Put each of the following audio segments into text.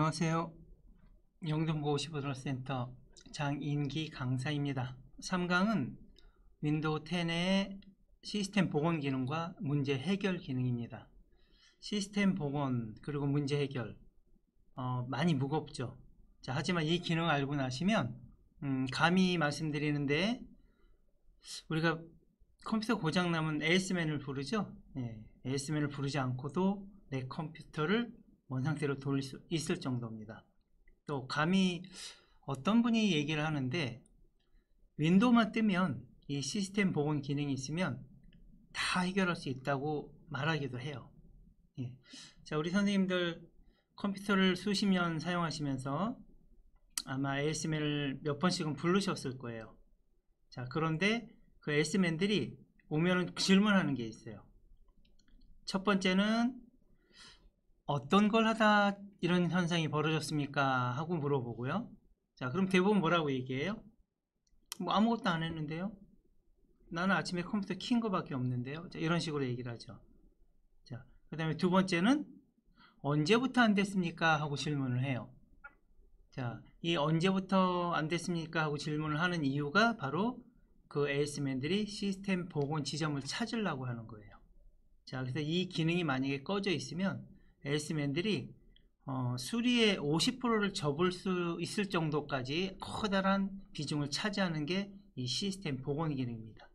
안녕하세요. 영등포15센터 장인기 강사입니다. 3강은 윈도우 10의 시스템 복원 기능과 문제 해결 기능입니다. 시스템 복원 그리고 문제 해결 많이 무겁죠. 자, 하지만 이 기능을 알고 나시면 감히 말씀드리는데, 우리가 컴퓨터 고장나면 AS맨을 부르죠. AS맨을 부르지 않고도 내 컴퓨터를 원 상태로 돌릴 수 있을 정도입니다. 또 감히 어떤 분이 얘기를 하는데, 윈도우만 뜨면 이 시스템 복원 기능이 있으면 다 해결할 수 있다고 말하기도 해요. 자, 우리 선생님들 컴퓨터를 수십 년 사용하시면서 아마 AS맨을 몇 번씩은 부르셨을 거예요. 자, 그런데 그 AS맨들이 오면은 질문하는 게 있어요. 첫 번째는 어떤 걸 하다 이런 현상이 벌어졌습니까? 하고 물어보고요. 자, 그럼 대부분 뭐라고 얘기해요? 뭐 아무것도 안 했는데요. 나는 아침에 컴퓨터 킨 거밖에 없는데요. 자, 이런 식으로 얘기를 하죠. 자, 그 다음에 두 번째는 언제부터 안 됐습니까? 하고 질문을 해요. 자, 이 언제부터 안 됐습니까? 하고 질문을 하는 이유가 바로 그 AS맨들이 시스템 복원 지점을 찾으려고 하는 거예요. 자, 그래서 이 기능이 만약에 꺼져 있으면 AS맨들이 수리의 50%를 접을 수 있을 정도까지 커다란 비중을 차지하는 게 이 시스템 복원 기능입니다.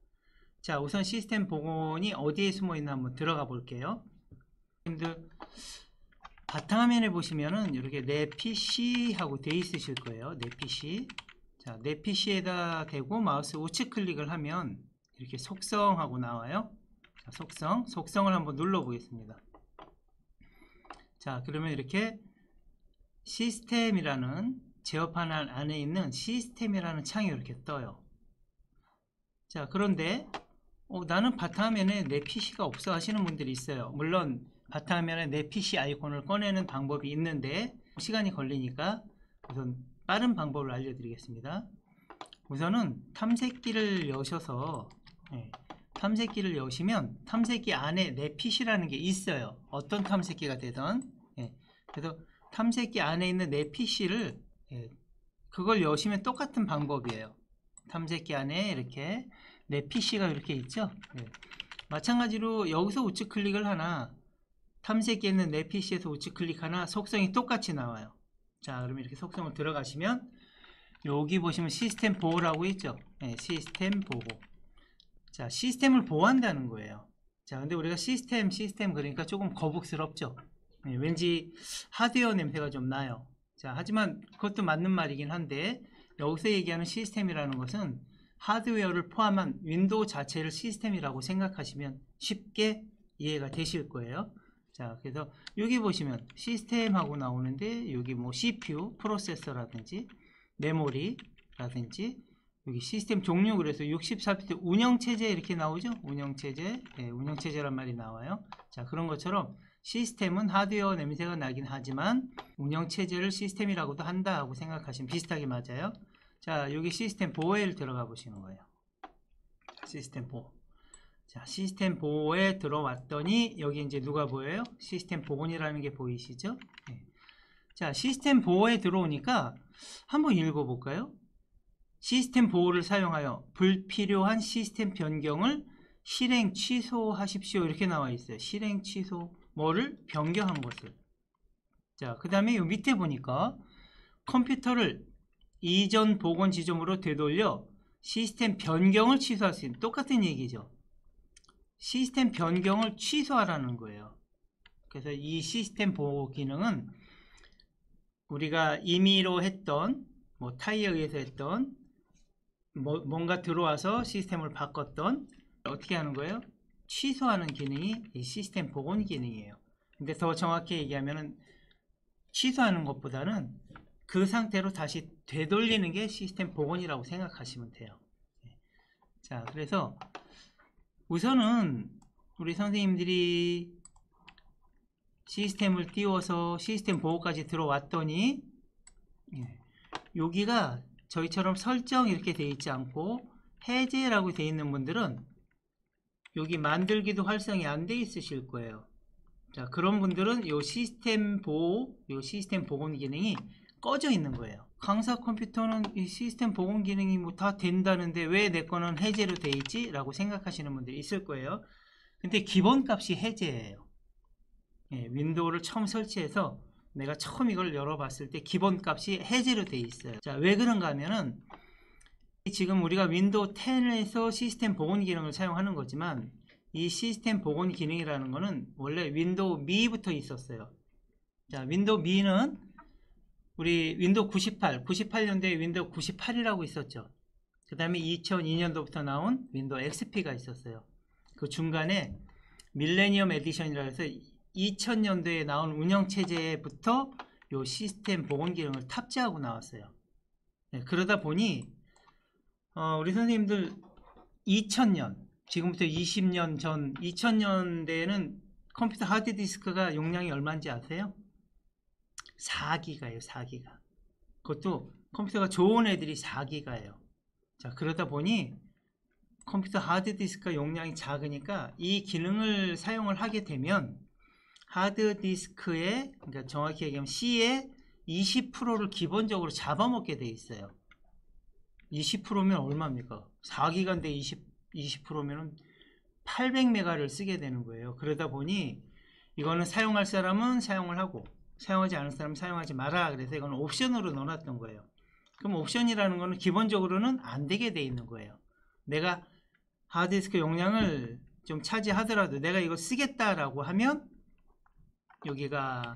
자, 우선 시스템 복원이 어디에 숨어 있나 한번 들어가 볼게요. 바탕화면에 보시면은 이렇게 내 PC 하고 돼 있으실 거예요. 내 PC. 자, 내 PC에다 대고 마우스 우측 클릭을 하면 이렇게 속성하고 나와요. 자, 속성을 한번 눌러 보겠습니다. 자, 그러면 이렇게 시스템이라는 제어판 안에 있는 시스템이라는 창이 이렇게 떠요. 자, 그런데 나는 바탕화면에 내 PC가 없어 하시는 분들이 있어요. 물론 바탕화면에 내 PC 아이콘을 꺼내는 방법이 있는데 시간이 걸리니까 우선 빠른 방법을 알려드리겠습니다. 우선은 탐색기를 여셔서 탐색기를 여시면 탐색기 안에 내 PC라는 게 있어요. 어떤 탐색기가 되든. 그래서 탐색기 안에 있는 내 PC를 그걸 여시면 똑같은 방법이에요. 탐색기 안에 이렇게 내 PC가 이렇게 있죠. 마찬가지로 여기서 우측 클릭을 하나, 탐색기에 있는 내 PC에서 우측 클릭하나 속성이 똑같이 나와요. 자, 그러면 이렇게 속성을 들어가시면 여기 보시면 시스템 보호라고 있죠. 시스템 보호. 자, 시스템을 보호한다는 거예요. 자, 근데 우리가 시스템 그러니까 조금 거북스럽죠. 왠지 하드웨어 냄새가 좀 나요. 자, 하지만 그것도 맞는 말이긴 한데, 여기서 얘기하는 시스템이라는 것은 하드웨어를 포함한 윈도우 자체를 시스템이라고 생각하시면 쉽게 이해가 되실 거예요. 자, 그래서 여기 보시면 시스템하고 나오는데, 여기 뭐 CPU, 프로세서라든지 메모리라든지, 여기 시스템 종류, 그래서 64비트 운영체제 이렇게 나오죠. 운영체제, 운영체제란 말이 나와요. 자, 그런 것처럼 시스템은 하드웨어 냄새가 나긴 하지만 운영체제를 시스템이라고도 한다 하고 생각하시면 비슷하게 맞아요. 자, 여기 시스템 보호에 들어가 보시는 거예요. 시스템 보호. 자, 시스템 보호에 들어왔더니 여기 이제 누가 보여요? 시스템 복원이라는 게 보이시죠? 자, 시스템 보호에 들어오니까 한번 읽어볼까요? 시스템 보호를 사용하여 불필요한 시스템 변경을 실행 취소하십시오. 이렇게 나와 있어요. 실행 취소, 뭐를 변경한 것을. 자, 그 다음에 요 밑에 보니까 컴퓨터를 이전 복원 지점으로 되돌려 시스템 변경을 취소할 수 있는, 똑같은 얘기죠. 시스템 변경을 취소하라는 거예요. 그래서 이 시스템 보호 기능은 우리가 임의로 했던, 뭐 타이에 의해서 했던, 뭔가 들어와서 시스템을 바꿨던, 어떻게 하는 거예요? 취소하는 기능이 이 시스템 복원 기능이에요. 근데 더 정확히 얘기하면은 취소하는 것보다는 그 상태로 다시 되돌리는 게 시스템 복원이라고 생각하시면 돼요. 자, 그래서 우선은 우리 선생님들이 시스템을 띄워서 시스템 보호까지 들어왔더니, 여기가 저희처럼 설정 이렇게 되어 있지 않고 해제라고 되어 있는 분들은 여기 만들기도 활성이 안 돼 있으실 거예요. 자, 그런 분들은 요 시스템 보호, 요 시스템 복원 기능이 꺼져 있는 거예요. 강사 컴퓨터는 이 시스템 복원 기능이 뭐 다 된다는데 왜 내 거는 해제로 돼 있지? 라고 생각하시는 분들이 있을 거예요. 근데 기본값이 해제예요. 예, 윈도우를 처음 설치해서 내가 처음 이걸 열어봤을 때 기본값이 해제로 돼 있어요. 자, 왜 그런가 하면은 지금 우리가 윈도우 10에서 시스템 복원 기능을 사용하는 거지만 이 시스템 복원 기능이라는 거는 원래 윈도우 미부터 있었어요. 자, 윈도우 미는 우리 윈도우 98년도에 윈도우 98이라고 있었죠. 그 다음에 2002년도부터 나온 윈도우 XP가 있었어요. 그 중간에 밀레니엄 에디션이라 해서 2000년도에 나온 운영체제부터 요 시스템 복원 기능을 탑재하고 나왔어요. 네, 그러다 보니 우리 선생님들 2000년, 지금부터 20년 전 2000년대에는 컴퓨터 하드디스크가 용량이 얼마인지 아세요? 4기가예요. 4기가. 그것도 컴퓨터가 좋은 애들이 4기가예요. 자, 그러다 보니 컴퓨터 하드디스크가 용량이 작으니까 이 기능을 사용을 하게 되면 하드디스크에, 그러니까 정확히 얘기하면 C의 20%를 기본적으로 잡아먹게 돼 있어요. 20%면 얼마입니까? 4기가인데 20%면 800메가를 쓰게 되는 거예요. 그러다 보니 이거는 사용할 사람은 사용을 하고 사용하지 않을 사람은 사용하지 마라. 그래서 이거는 옵션으로 넣어놨던 거예요. 그럼 옵션이라는 거는 기본적으로는 안 되게 돼 있는 거예요. 내가 하드디스크 용량을 좀 차지하더라도 내가 이거 쓰겠다라고 하면 여기가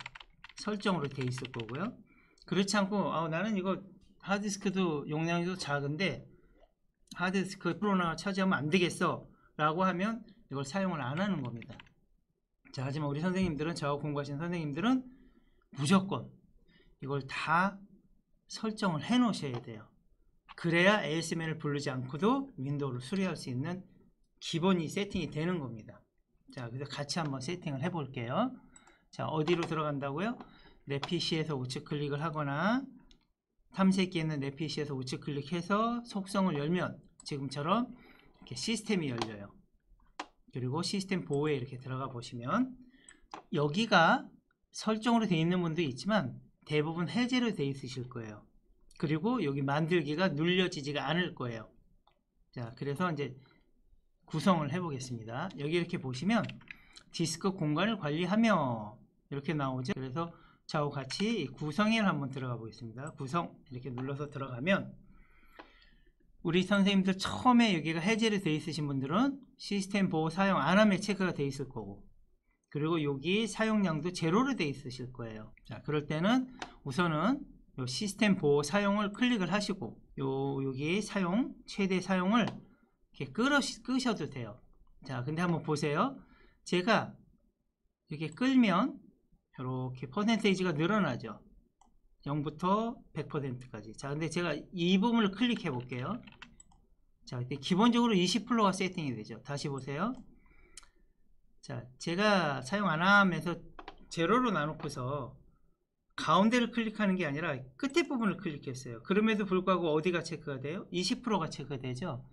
설정으로 돼 있을 거고요. 그렇지 않고 나는 이거 하드디스크도 용량이 좀 작은데 하드디스크 프로나 차지하면 안 되겠어 라고 하면 이걸 사용을 안 하는 겁니다. 자, 하지만 우리 선생님들은, 저하고 공부하시는 선생님들은 무조건 이걸 다 설정을 해 놓으셔야 돼요. 그래야 ASMN을 부르지 않고도 윈도우를 수리할 수 있는 기본이 세팅이 되는 겁니다. 자, 그래서 같이 한번 세팅을 해 볼게요. 자, 어디로 들어간다고요? 내 PC에서 우측 클릭을 하거나 탐색기에 있는 내 PC에서 우측 클릭해서 속성을 열면 지금처럼 이렇게 시스템이 열려요. 그리고 시스템 보호에 이렇게 들어가 보시면 여기가 설정으로 되어 있는 분도 있지만 대부분 해제로 되어 있으실 거예요. 그리고 여기 만들기가 눌려지지가 않을 거예요. 자, 그래서 이제 구성을 해 보겠습니다. 여기 이렇게 보시면 디스크 공간을 관리하며 이렇게 나오죠. 그래서 저하고 같이 구성에 한번 들어가 보겠습니다. 구성 이렇게 눌러서 들어가면 우리 선생님들 처음에 여기가 해제로 되어 있으신 분들은 시스템 보호 사용 안 하면 체크가 되어 있을 거고, 그리고 여기 사용량도 제로로 되어 있으실 거예요. 자, 그럴 때는 우선은 요 시스템 보호 사용을 클릭을 하시고 여기 사용 최대 사용을 이렇게 끄셔도 돼요. 자, 근데 한번 보세요. 제가 이렇게 끌면 이렇게 퍼센테이지가 늘어나죠. 0부터 100%까지. 자, 근데 제가 이 부분을 클릭해 볼게요. 자, 기본적으로 20%가 세팅이 되죠. 다시 보세요. 자, 제가 사용 안 하면서 제로로 놔놓고서 가운데를 클릭하는 게 아니라 끝에 부분을 클릭했어요. 그럼에도 불구하고 어디가 체크가 돼요? 20%가 체크가 되죠.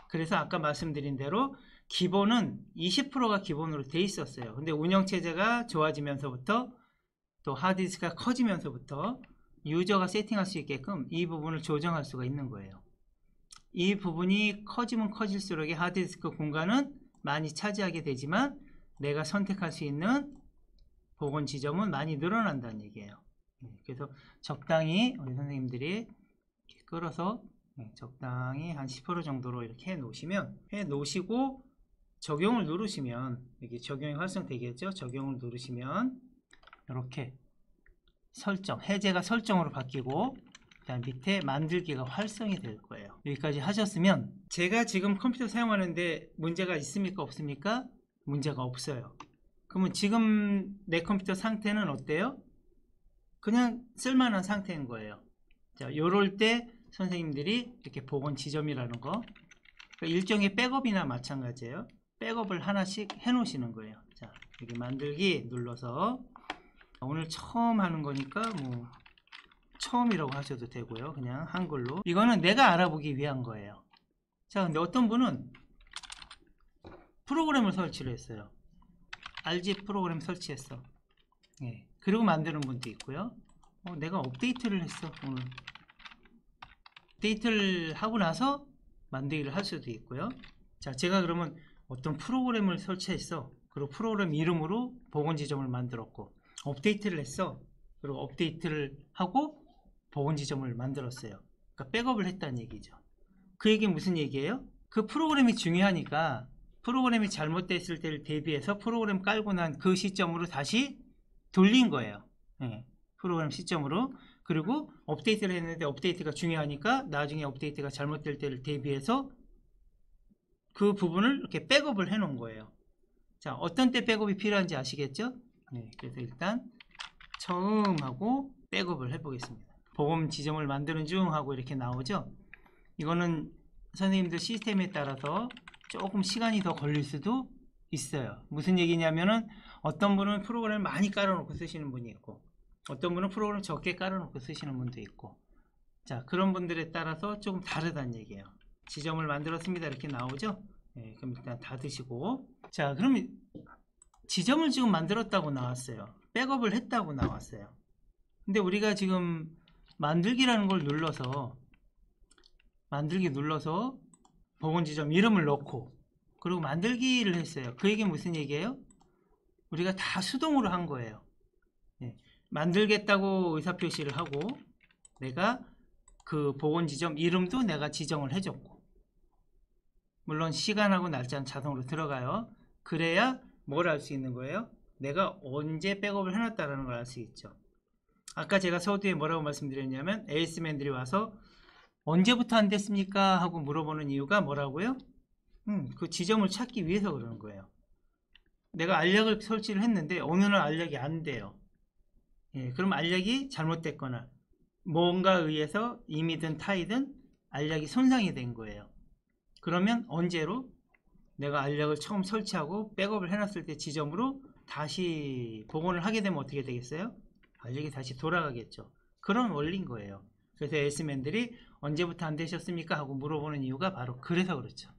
그래서 아까 말씀드린 대로 기본은 20%가 기본으로 돼 있었어요. 근데 운영체제가 좋아지면서부터 또 하드디스크가 커지면서부터 유저가 세팅할 수 있게끔 이 부분을 조정할 수가 있는 거예요. 이 부분이 커지면 커질수록 하드디스크 공간은 많이 차지하게 되지만 내가 선택할 수 있는 복원 지점은 많이 늘어난다는 얘기예요. 그래서 적당히 우리 선생님들이 이렇게 끌어서 적당히 한 10% 정도로 이렇게 해 놓으시고 적용을 누르시면 여기 적용이 활성되겠죠. 적용을 누르시면 이렇게 설정, 해제가 설정으로 바뀌고 그다음 밑에 만들기가 활성이 될 거예요. 여기까지 하셨으면 제가 지금 컴퓨터 사용하는데 문제가 있습니까? 없습니까? 문제가 없어요. 그러면 지금 내 컴퓨터 상태는 어때요? 그냥 쓸만한 상태인 거예요. 자, 요럴 때 선생님들이 이렇게 복원 지점이라는 거, 그러니까 일종의 백업이나 마찬가지예요. 백업을 하나씩 해 놓으시는 거예요. 자, 여기 만들기 눌러서 오늘 처음 하는 거니까 뭐 처음이라고 하셔도 되고요. 그냥 한글로. 이거는 내가 알아보기 위한 거예요. 자, 근데 어떤 분은 프로그램을 설치를 했어요. RG 프로그램 설치했어. 예. 그리고 만드는 분도 있고요. 내가 업데이트를 했어. 오늘 업데이트를 하고 나서 만들기를 할 수도 있고요. 자, 제가 그러면 어떤 프로그램을 설치했어. 그리고 프로그램 이름으로 복원 지점을 만들었고, 업데이트를 했어. 그리고 업데이트를 하고 복원 지점을 만들었어요. 그러니까 백업을 했다는 얘기죠. 그 얘기는 무슨 얘기예요? 그 프로그램이 중요하니까 프로그램이 잘못됐을 때를 대비해서 프로그램 깔고 난 그 시점으로 다시 돌린 거예요. 네, 프로그램 시점으로. 그리고 업데이트를 했는데 업데이트가 중요하니까 나중에 업데이트가 잘못될 때를 대비해서 그 부분을 이렇게 백업을 해 놓은 거예요. 자, 어떤 때 백업이 필요한지 아시겠죠? 네, 그래서 일단 처음 하고 백업을 해 보겠습니다. 복원 지점을 만드는 중 하고 이렇게 나오죠. 이거는 선생님들 시스템에 따라서 조금 시간이 더 걸릴 수도 있어요. 무슨 얘기냐면은 어떤 분은 프로그램을 많이 깔아놓고 쓰시는 분이 있고, 어떤 분은 프로그램을 적게 깔아놓고 쓰시는 분도 있고, 자, 그런 분들에 따라서 조금 다르다는 얘기예요. 지점을 만들었습니다 이렇게 나오죠. 네, 그럼 일단 닫으시고, 자, 그럼 지점을 지금 만들었다고 나왔어요. 백업을 했다고 나왔어요. 근데 우리가 지금 만들기라는 걸 눌러서 만들기 눌러서 복원 지점 이름을 넣고 그리고 만들기를 했어요. 그 얘기는 무슨 얘기예요? 우리가 다 수동으로 한 거예요. 네. 만들겠다고 의사표시를 하고 내가 그 복원 지점 이름도 내가 지정을 해줬고, 물론 시간하고 날짜는 자동으로 들어가요. 그래야 뭘 알 수 있는 거예요? 내가 언제 백업을 해놨다는 걸 알 수 있죠. 아까 제가 서두에 뭐라고 말씀드렸냐면 AS맨들이 와서 언제부터 안 됐습니까? 하고 물어보는 이유가 뭐라고요? 그 지점을 찾기 위해서 그러는 거예요. 내가 알력을 설치를 했는데 어느 날 알력이 안 돼요. 예, 그럼 알력이 잘못됐거나 뭔가에 의해서 임이든 타이든 알력이 손상이 된 거예요. 그러면 언제로? 내가 알력을 처음 설치하고 백업을 해놨을 때 지점으로 다시 복원을 하게 되면 어떻게 되겠어요? 알력이 다시 돌아가겠죠. 그런 원리인 거예요. 그래서 AS맨들이 언제부터 안 되셨습니까? 하고 물어보는 이유가 바로 그래서 그렇죠.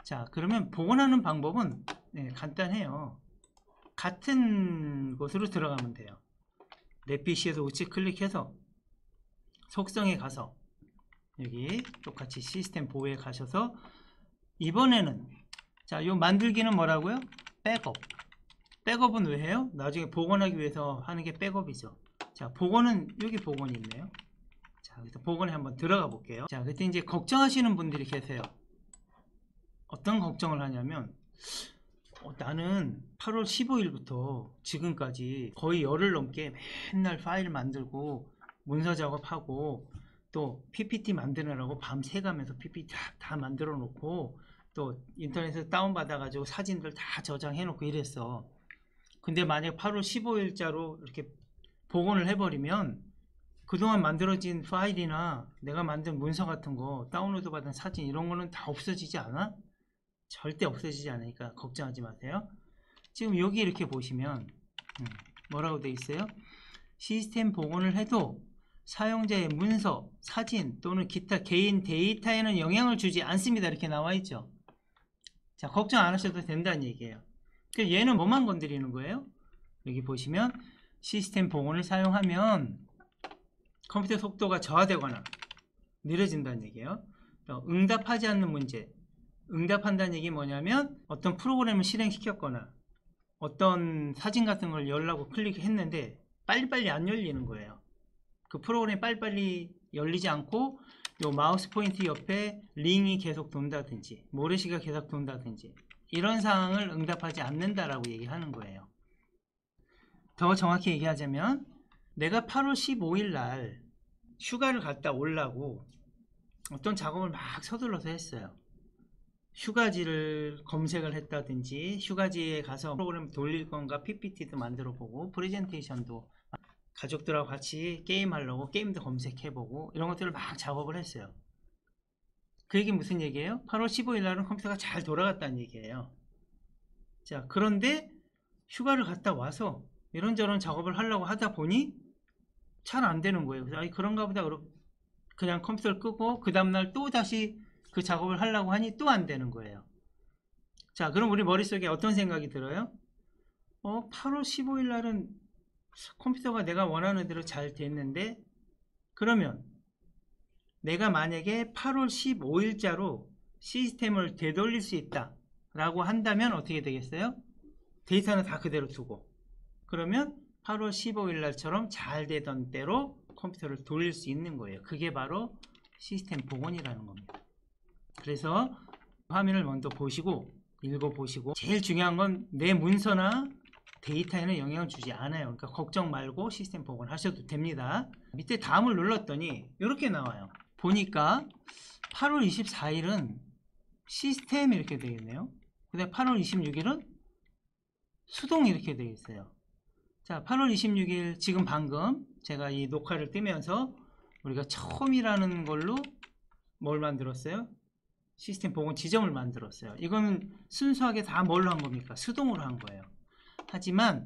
자, 그러면 복원하는 방법은 간단해요. 같은 곳으로 들어가면 돼요. 내 PC에서 우측 클릭해서 속성에 가서 여기 똑같이 시스템 보호에 가셔서 이번에는 자, 요 만들기는 뭐라고요? 백업. 백업은 왜 해요? 나중에 복원하기 위해서 하는 게 백업이죠. 자, 복원은 여기 복원이 있네요. 자, 그래서 복원에 한번 들어가 볼게요. 자, 그때 이제 걱정하시는 분들이 계세요. 어떤 걱정을 하냐면 나는 8월 15일부터 지금까지 거의 열흘 넘게 맨날 파일 만들고 문서 작업하고 또 PPT 만드느라고 밤새 가면서 PPT 다 만들어 놓고 또 인터넷에서 다운받아 가지고 사진들 다 저장해 놓고 이랬어. 근데 만약 8월 15일자로 이렇게 복원을 해버리면 그동안 만들어진 파일이나 내가 만든 문서 같은 거 다운로드 받은 사진 이런 거는 다 없어지지 않아? 절대 없어지지 않으니까 걱정하지 마세요. 지금 여기 이렇게 보시면 뭐라고 되어 있어요? 시스템 복원을 해도 사용자의 문서, 사진 또는 기타 개인 데이터에는 영향을 주지 않습니다 이렇게 나와 있죠. 자, 걱정 안 하셔도 된다는 얘기예요. 얘는 뭐만 건드리는 거예요? 여기 보시면 시스템 복원을 사용하면 컴퓨터 속도가 저하되거나 느려진다는 얘기예요. 응답하지 않는 문제, 응답한다는 얘기 뭐냐면 어떤 프로그램을 실행시켰거나 어떤 사진 같은 걸 열라고 클릭했는데 빨리빨리 안 열리는 거예요. 그 프로그램이 빨리빨리 열리지 않고 요 마우스 포인트 옆에 링이 계속 돈다든지 모래시가 계속 돈다든지 이런 상황을 응답하지 않는다라고 얘기하는 거예요. 더 정확히 얘기하자면 내가 8월 15일 날 휴가를 갔다 오려고 어떤 작업을 막 서둘러서 했어요. 휴가지를 검색을 했다든지 휴가지에 가서 프로그램 돌릴 건가 PPT도 만들어 보고 프레젠테이션도 가족들하고 같이 게임하려고 게임도 검색해보고 이런 것들을 막 작업을 했어요. 그 얘기 무슨 얘기예요? 8월 15일 날은 컴퓨터가 잘 돌아갔다는 얘기예요. 자, 그런데 휴가를 갔다 와서 이런저런 작업을 하려고 하다 보니 잘 안 되는 거예요. 그래서 그런가 보다 그냥 컴퓨터를 끄고 그 다음날 또 다시 그 작업을 하려고 하니 또 안 되는 거예요. 자, 그럼 우리 머릿속에 어떤 생각이 들어요? 8월 15일 날은 컴퓨터가 내가 원하는 대로 잘 됐는데, 그러면 내가 만약에 8월 15일자로 시스템을 되돌릴 수 있다 라고 한다면 어떻게 되겠어요? 데이터는 다 그대로 두고, 그러면 8월 15일 날처럼 잘 되던 때로 컴퓨터를 돌릴 수 있는 거예요. 그게 바로 시스템 복원이라는 겁니다. 그래서 화면을 먼저 보시고 읽어보시고, 제일 중요한 건 내 문서나 데이터에는 영향을 주지 않아요. 그러니까 걱정 말고 시스템 복원 하셔도 됩니다. 밑에 다음을 눌렀더니 이렇게 나와요. 보니까 8월 24일은 시스템 이렇게 되겠네요. 근데 8월 26일은 수동 이렇게 되어 있어요. 자, 8월 26일 지금 방금 제가 이 녹화를 뜨면서 우리가 처음이라는 걸로 뭘 만들었어요? 시스템 복원 지점을 만들었어요. 이거는 순수하게 다 뭘로 한 겁니까? 수동으로 한 거예요. 하지만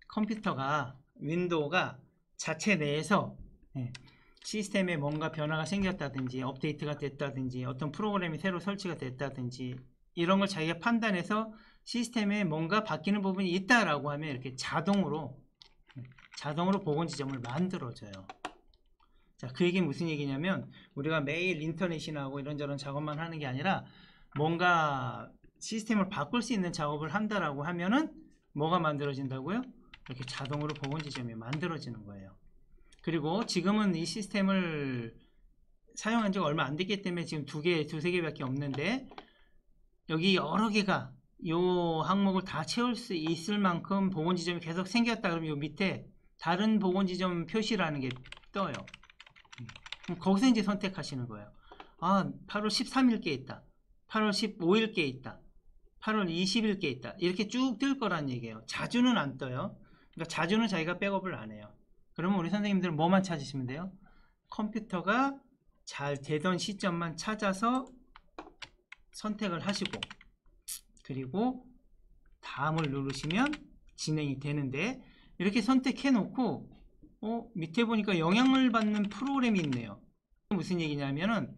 컴퓨터가, 윈도우가 자체 내에서 시스템에 뭔가 변화가 생겼다든지 업데이트가 됐다든지 어떤 프로그램이 새로 설치가 됐다든지 이런 걸 자기가 판단해서 시스템에 뭔가 바뀌는 부분이 있다라고 하면 이렇게 자동으로 복원 지점을 만들어줘요. 자, 그 얘기는 무슨 얘기냐면, 우리가 매일 인터넷이나 하고 이런저런 작업만 하는 게 아니라 뭔가 시스템을 바꿀 수 있는 작업을 한다라고 하면은 뭐가 만들어진다고요? 이렇게 자동으로 복원 지점이 만들어지는 거예요. 그리고 지금은 이 시스템을 사용한 지가 얼마 안 됐기 때문에 지금 두세 개밖에 없는데, 여기 여러 개가 이 항목을 다 채울 수 있을 만큼 복원 지점이 계속 생겼다 그러면 이 밑에 다른 복원 지점 표시라는 게 떠요. 그럼 거기서 이제 선택하시는 거예요. 8월 13일 게 있다, 8월 15일 게 있다, 8월 20일 게 있다, 이렇게 쭉 뜰 거란 얘기예요. 자주는 안 떠요. 그러니까 자주는 자기가 백업을 안 해요. 그러면 우리 선생님들은 뭐만 찾으시면 돼요? 컴퓨터가 잘 되던 시점만 찾아서 선택을 하시고, 그리고 다음을 누르시면 진행이 되는데, 이렇게 선택해 놓고 밑에 보니까 영향을 받는 프로그램이 있네요. 무슨 얘기냐면은,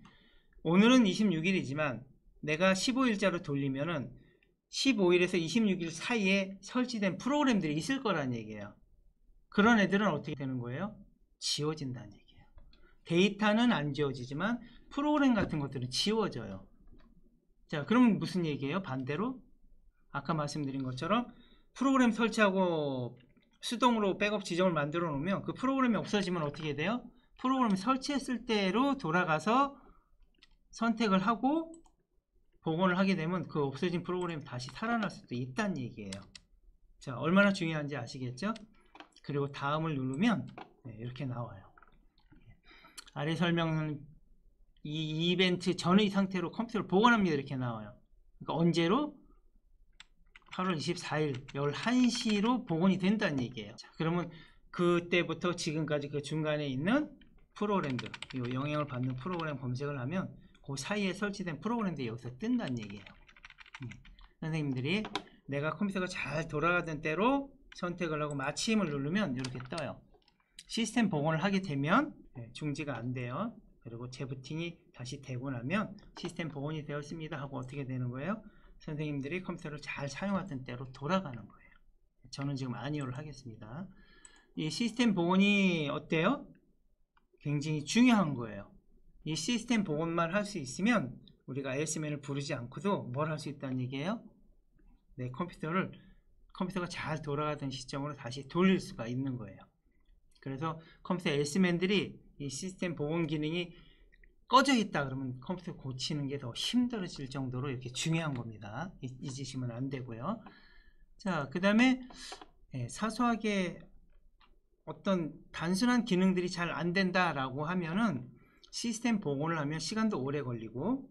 오늘은 26일이지만 내가 15일자로 돌리면은 15일에서 26일 사이에 설치된 프로그램들이 있을 거란 얘기예요. 그런 애들은 어떻게 되는 거예요? 지워진다는 얘기예요. 데이터는 안 지워지지만 프로그램 같은 것들은 지워져요. 자, 그럼 무슨 얘기예요? 반대로 아까 말씀드린 것처럼 프로그램 설치하고 수동으로 백업 지점을 만들어 놓으면 그 프로그램이 없어지면 어떻게 돼요? 프로그램을 설치했을 때로 돌아가서 선택을 하고 복원을 하게 되면 그 없어진 프로그램이 다시 살아날 수도 있다는 얘기예요. 자, 얼마나 중요한지 아시겠죠? 그리고 다음을 누르면 이렇게 나와요. 아래 설명은 이 이벤트 전의 상태로 컴퓨터를 복원합니다, 이렇게 나와요. 그러니까 언제로? 8월 24일 11시로 복원이 된다는 얘기예요. 자, 그러면 그때부터 지금까지 그 중간에 있는 프로그램들, 이 영향을 받는 프로그램 검색을 하면 그 사이에 설치된 프로그램들이 여기서 뜬다는 얘기예요. 선생님들이 내가 컴퓨터가 잘 돌아가던 때로 선택을 하고 마침을 누르면 이렇게 떠요. 시스템 복원을 하게 되면 중지가 안 돼요. 그리고 재부팅이 다시 되고 나면 시스템 복원이 되었습니다 하고 어떻게 되는 거예요? 선생님들이 컴퓨터를 잘 사용하던 때로 돌아가는 거예요. 저는 지금 아니오를 하겠습니다. 이 시스템 복원이 어때요? 굉장히 중요한 거예요. 이 시스템 복원만 할 수 있으면 우리가 AS맨을 부르지 않고도 뭘 할 수 있다는 얘기예요? 내 컴퓨터가 잘 돌아가던 시점으로 다시 돌릴 수가 있는 거예요. 그래서 컴퓨터 AS맨들이 이 시스템 복원 기능이 꺼져 있다 그러면 컴퓨터 고치는 게 더 힘들어질 정도로 이렇게 중요한 겁니다. 잊으시면 안 되고요. 자, 그 다음에 사소하게 어떤 단순한 기능들이 잘 안 된다라고 하면은 시스템 복원을 하면 시간도 오래 걸리고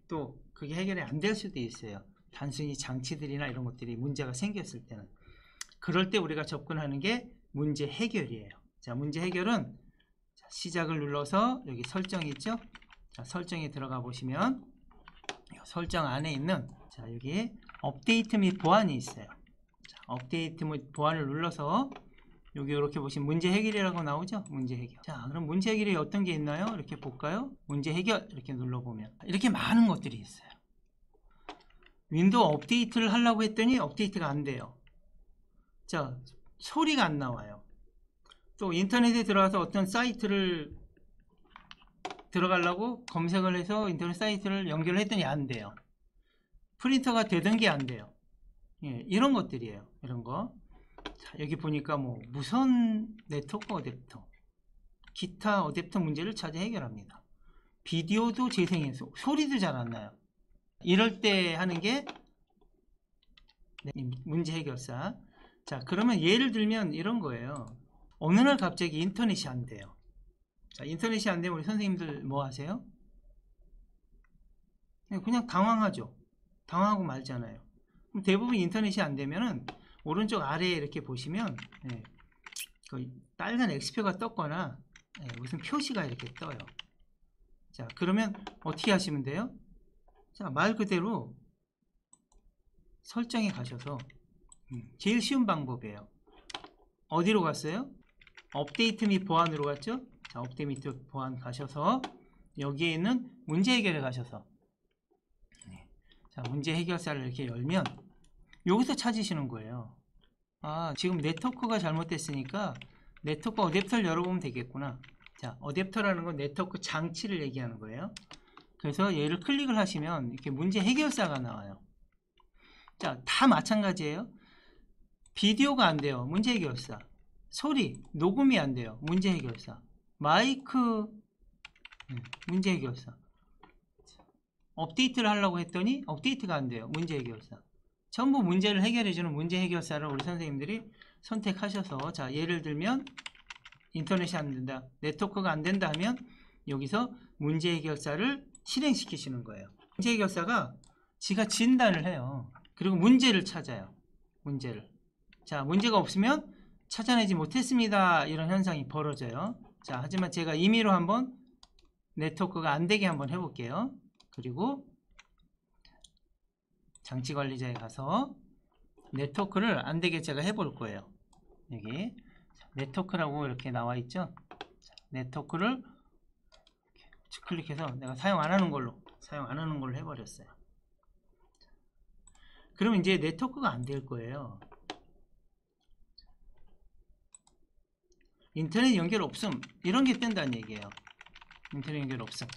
또 그게 해결이 안 될 수도 있어요. 단순히 장치들이나 이런 것들이 문제가 생겼을 때는. 그럴 때 우리가 접근하는 게 문제 해결이에요. 자, 문제 해결은 시작을 눌러서 여기 설정이 있죠? 자, 설정에 들어가 보시면 설정 안에 있는 여기 업데이트 및 보안이 있어요. 자, 업데이트 및 보안을 눌러서 여기 이렇게 보시면 문제 해결이라고 나오죠? 문제 해결. 자, 그럼 문제 해결이 어떤 게 있나요? 이렇게 볼까요? 문제 해결 이렇게 눌러보면 이렇게 많은 것들이 있어요. 윈도우 업데이트를 하려고 했더니 업데이트가 안 돼요. 자, 소리가 안 나와요. 또 인터넷에 들어가서 어떤 사이트를 들어가려고 검색을 해서 인터넷 사이트를 연결을 했더니 안 돼요. 프린터가 되던 게 안 돼요. 예, 이런 것들이에요. 이런 거. 자, 여기 보니까 뭐 무선 네트워크 어댑터, 기타 어댑터 문제를 찾아 해결합니다. 비디오도 재생해서 소리도 잘 안 나요. 이럴 때 하는 게 문제 해결사. 자, 그러면 예를 들면 이런 거예요. 어느 날 갑자기 인터넷이 안 돼요. 자, 인터넷이 안 되면 우리 선생님들 뭐 하세요? 그냥 당황하죠. 당황하고 말잖아요. 그럼 대부분 인터넷이 안 되면은 오른쪽 아래에 이렇게 보시면 그 빨간 X표가 떴거나 무슨 표시가 이렇게 떠요. 자, 그러면 어떻게 하시면 돼요? 자, 말 그대로 설정에 가셔서 제일 쉬운 방법이에요. 어디로 갔어요? 업데이트 및 보안으로 갔죠? 자, 업데이트 및 보안 가셔서 여기에 있는 문제 해결에 가셔서 자, 문제 해결사를 이렇게 열면 여기서 찾으시는 거예요. 아, 지금 네트워크가 잘못됐으니까 네트워크 어댑터를 열어보면 되겠구나. 자, 어댑터라는 건 네트워크 장치를 얘기하는 거예요. 그래서 얘를 클릭을 하시면 이렇게 문제 해결사가 나와요. 자, 다 마찬가지예요. 비디오가 안 돼요. 문제 해결사. 소리, 녹음이 안 돼요. 문제 해결사. 마이크, 문제 해결사. 업데이트를 하려고 했더니 업데이트가 안 돼요. 문제 해결사. 전부 문제를 해결해주는 문제 해결사를 우리 선생님들이 선택하셔서, 자, 예를 들면 인터넷이 안 된다, 네트워크가 안 된다 하면 여기서 문제 해결사를 실행시키시는 거예요. 문제 해결사가 지가 진단을 해요. 그리고 문제를 찾아요. 문제를. 자, 문제가 없으면 찾아내지 못했습니다, 이런 현상이 벌어져요. 자, 하지만 제가 임의로 한번 네트워크가 안 되게 한번 해볼게요. 그리고 장치관리자에 가서 네트워크를 안 되게 제가 해볼 거예요. 여기 네트워크라고 이렇게 나와 있죠. 네트워크를 클릭해서 내가 사용 안 하는 걸로 해버렸어요. 그러면 이제 네트워크가 안 될 거예요. 인터넷 연결 없음, 이런 게 뜬다는 얘기예요. 인터넷 연결 없음.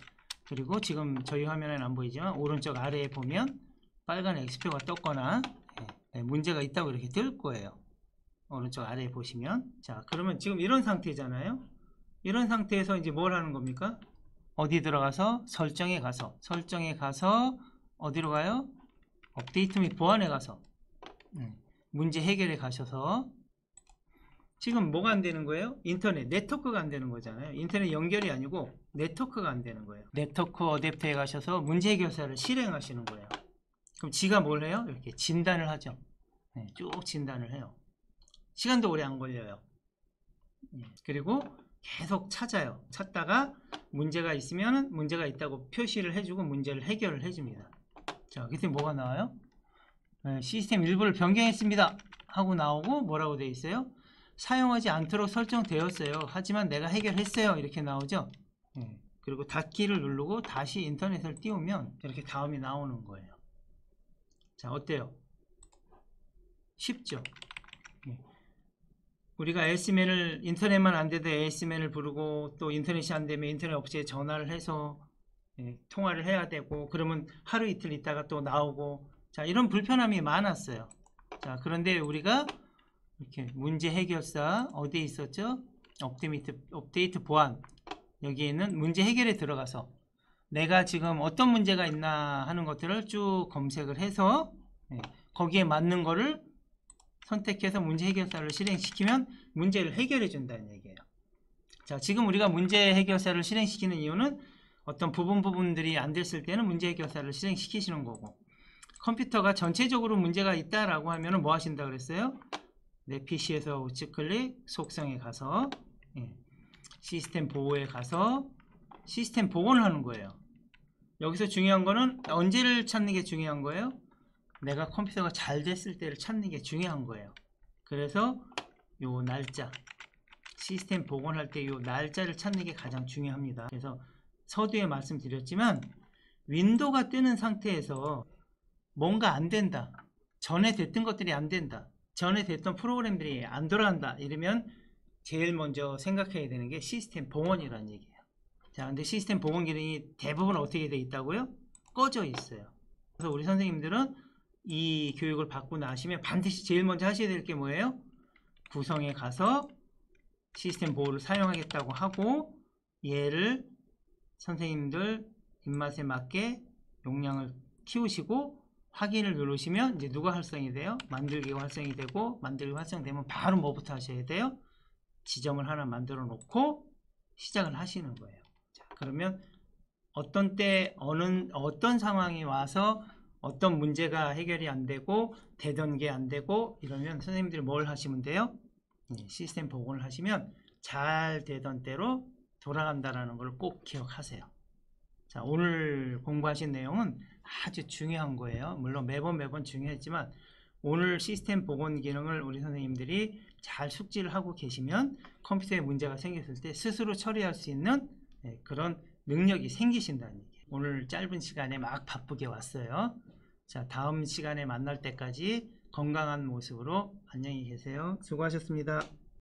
그리고 지금 저희 화면에는 안 보이지만 오른쪽 아래에 보면 빨간 X표가 떴거나 문제가 있다고 이렇게 뜰 거예요. 오른쪽 아래에 보시면. 자, 그러면 지금 이런 상태잖아요. 이런 상태에서 이제 뭘 하는 겁니까? 어디 들어가서 설정에 가서 어디로 가요? 업데이트 및 보안에 가서 문제 해결에 가셔서, 지금 뭐가 안 되는 거예요? 인터넷, 네트워크가 안 되는 거잖아요. 인터넷 연결이 아니고 네트워크가 안 되는 거예요. 네트워크 어댑터에 가셔서 문제 해결사를 실행하시는 거예요. 그럼 지가 뭘 해요? 이렇게 진단을 하죠. 쭉 진단을 해요. 시간도 오래 안 걸려요. 그리고 계속 찾아요. 찾다가 문제가 있으면 문제가 있다고 표시를 해주고 문제를 해결을 해줍니다. 자, 그때 뭐가 나와요? 시스템 일부를 변경했습니다 하고 나오고, 뭐라고 되어 있어요? 사용하지 않도록 설정되었어요. 하지만 내가 해결했어요. 이렇게 나오죠. 그리고 닫기를 누르고 다시 인터넷을 띄우면 이렇게 다음이 나오는 거예요. 자, 어때요? 쉽죠? 우리가 AS맨을, 인터넷만 안 돼도 AS맨을 부르고, 또 인터넷이 안 되면 인터넷 업체에 전화를 해서 통화를 해야 되고, 그러면 하루 이틀 있다가 또 나오고, 자, 이런 불편함이 많았어요. 자, 그런데 우리가 이렇게 문제 해결사 어디에 있었죠? 업데이트 보안, 여기에 있는 문제 해결에 들어가서 내가 지금 어떤 문제가 있나 하는 것들을 쭉 검색을 해서 거기에 맞는 거를 선택해서 문제 해결사를 실행시키면 문제를 해결해 준다는 얘기예요. 자, 지금 우리가 문제 해결사를 실행시키는 이유는 어떤 부분들이 안 됐을 때는 문제 해결사를 실행시키시는 거고, 컴퓨터가 전체적으로 문제가 있다라고 하면 뭐 하신다 그랬어요? 내 PC에서 우측클릭, 속성에 가서 시스템 보호에 가서 시스템 복원을 하는 거예요. 여기서 중요한 거는 언제를 찾는 게 중요한 거예요? 내가 컴퓨터가 잘 됐을 때를 찾는 게 중요한 거예요. 그래서 요 날짜, 시스템 복원할 때 요 날짜를 찾는 게 가장 중요합니다. 그래서 서두에 말씀드렸지만 윈도우가 뜨는 상태에서 뭔가 안 된다, 전에 됐던 것들이 안 된다, 전에 됐던 프로그램들이 안 돌아간다 이러면 제일 먼저 생각해야 되는 게 시스템 복원이라는 얘기예요. 자, 근데 시스템 복원 기능이 대부분 어떻게 돼 있다고요? 꺼져 있어요. 그래서 우리 선생님들은 이 교육을 받고 나시면 반드시 제일 먼저 하셔야 될 게 뭐예요? 구성에 가서 시스템 보호를 사용하겠다고 하고 얘를 선생님들 입맛에 맞게 용량을 키우시고 확인을 누르시면 이제 누가 활성이 돼요? 만들기가 활성이 되고, 만들기가 활성되면 바로 뭐부터 하셔야 돼요? 지점을 하나 만들어 놓고 시작을 하시는 거예요. 자, 그러면 어떤 때 어떤 상황이 와서 어떤 문제가 해결이 안 되고 되던 게 안 되고 이러면 선생님들이 뭘 하시면 돼요? 시스템 복원을 하시면 잘 되던 때로 돌아간다라는 걸 꼭 기억하세요. 자, 오늘 공부하신 내용은 아주 중요한 거예요. 물론 매번 중요했지만 오늘 시스템 복원 기능을 우리 선생님들이 잘 숙지를 하고 계시면 컴퓨터에 문제가 생겼을 때 스스로 처리할 수 있는 그런 능력이 생기신다는 얘기예요. 오늘 짧은 시간에 막 바쁘게 왔어요. 자, 다음 시간에 만날 때까지 건강한 모습으로 안녕히 계세요. 수고하셨습니다.